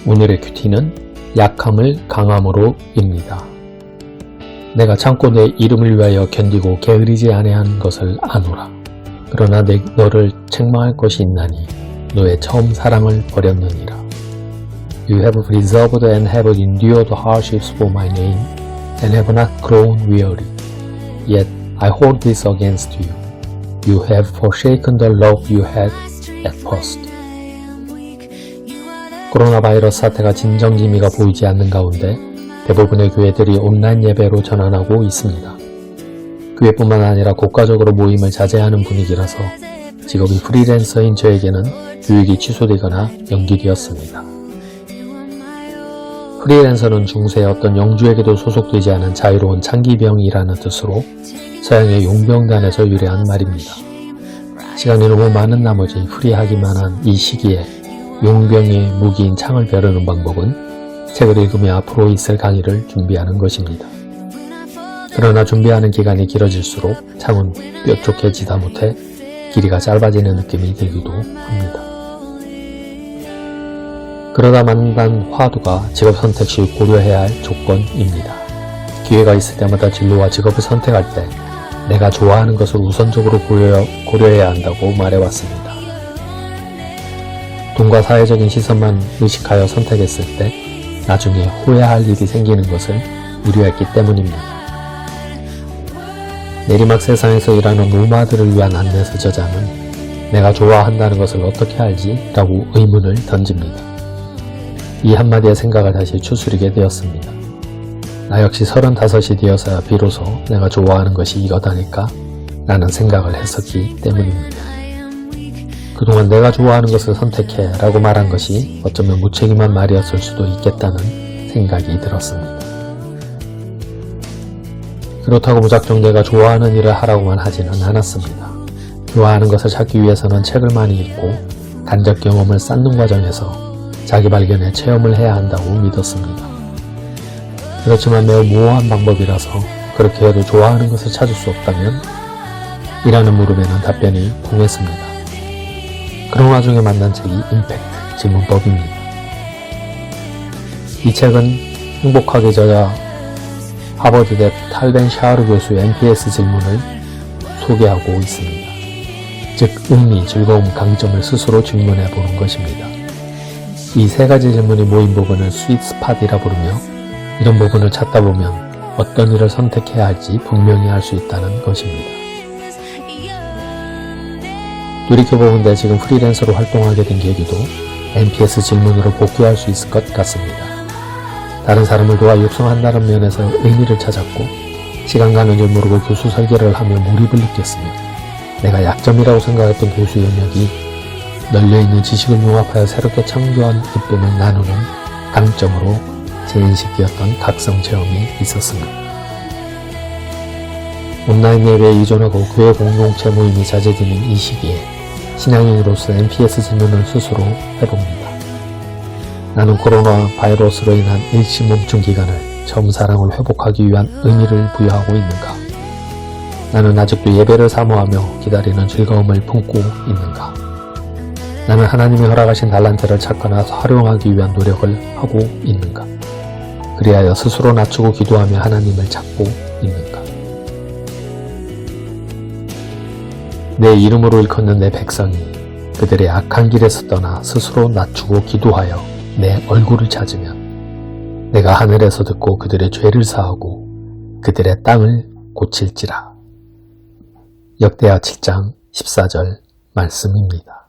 오늘의 큐티는 약함을 강함으로입니다. 내가 참고 내 이름을 위하여 견디고 게으르지 아니한 것을 아노라. 그러나 너를 책망할 것이 있나니 너의 처음 사랑을 버렸느니라. You have preserved and have endured hardships for my name, and have not grown weary. Yet I hold this against you. You have forsaken the love you had at first. 코로나 바이러스 사태가 진정 기미가 보이지 않는 가운데 대부분의 교회들이 온라인 예배로 전환하고 있습니다. 교회뿐만 아니라 국가적으로 모임을 자제하는 분위기라서 직업이 프리랜서인 저에게는 교육이 취소되거나 연기되었습니다. 프리랜서는 중세의 어떤 영주에게도 소속되지 않은 자유로운 창기병이라는 뜻으로 서양의 용병단에서 유래한 말입니다. 시간이 너무 많은 나머지 프리하기만 한 이 시기에 용병의 무기인 창을 벼르는 방법은 책을 읽으며 앞으로 있을 강의를 준비하는 것입니다. 그러나 준비하는 기간이 길어질수록 창은 뾰족해지다 못해 길이가 짧아지는 느낌이 들기도 합니다. 그러다 만난 화두가 직업 선택 시 고려해야 할 조건입니다. 기회가 있을 때마다 진로와 직업을 선택할 때 내가 좋아하는 것을 우선적으로 고려해야 한다고 말해왔습니다. 돈과 사회적인 시선만 의식하여 선택했을 때 나중에 후회할 일이 생기는 것을 우려했기 때문입니다. 내리막 세상에서 일하는 노마드를 위한 안내서 저자는 내가 좋아한다는 것을 어떻게 알지? 라고 의문을 던집니다. 이 한마디의 생각을 다시 추스리게 되었습니다. 나 역시 35이 되어서야 비로소 내가 좋아하는 것이 이거다니까 라는 생각을 했었기 때문입니다. 그동안 내가 좋아하는 것을 선택해 라고 말한 것이 어쩌면 무책임한 말이었을 수도 있겠다는 생각이 들었습니다. 그렇다고 무작정 내가 좋아하는 일을 하라고만 하지는 않았습니다. 좋아하는 것을 찾기 위해서는 책을 많이 읽고 간접 경험을 쌓는 과정에서 자기 발견의 체험을 해야 한다고 믿었습니다. 그렇지만 매우 모호한 방법이라서 그렇게 해도 좋아하는 것을 찾을 수 없다면? 이라는 물음에는 답변이 통했습니다. 그런 와중에 만난 책이 임팩트 질문법입니다. 이 책은 행복하게 저자 하버드대 탈벤 샤르 교수의 NPS 질문을 소개하고 있습니다. 즉 의미, 즐거움, 강점을 스스로 질문해 보는 것입니다. 이 세 가지 질문이 모인 부분을 스윗 스팟이라 부르며 이런 부분을 찾다 보면 어떤 일을 선택해야 할지 분명히 알 수 있다는 것입니다. 돌이켜보면 내 지금 프리랜서로 활동하게 된 계기도 NPS 질문으로 복귀할 수 있을 것 같습니다. 다른 사람을 도와 육성한다는 면에서 의미를 찾았고 시간 가는 줄 모르고 교수 설계를 하며 몰입을 느꼈으며 내가 약점이라고 생각했던 교수 영역이 널려있는 지식을 융합하여 새롭게 창조한 기쁨을 나누는 강점으로 재인식되었던 각성 체험이 있었습니다. 온라인 예배에 의존하고 교회 공동체 모임이 잦아지는 이 시기에 신앙인으로서 NPS 질문을 스스로 해봅니다. 나는 코로나 바이러스로 인한 일시 멈춘 기간을 처음 사랑을 회복하기 위한 의미를 부여하고 있는가? 나는 아직도 예배를 사모하며 기다리는 즐거움을 품고 있는가? 나는 하나님이 허락하신 달란트를 찾거나 활용하기 위한 노력을 하고 있는가? 그리하여 스스로 낮추고 기도하며 하나님을 찾고 있는가? 내 이름으로 일컫는 내 백성이 그들의 악한 길에서 떠나 스스로 낮추고 기도하여 내 얼굴을 찾으면 내가 하늘에서 듣고 그들의 죄를 사하고 그들의 땅을 고칠지라. 역대하 7장 14절 말씀입니다.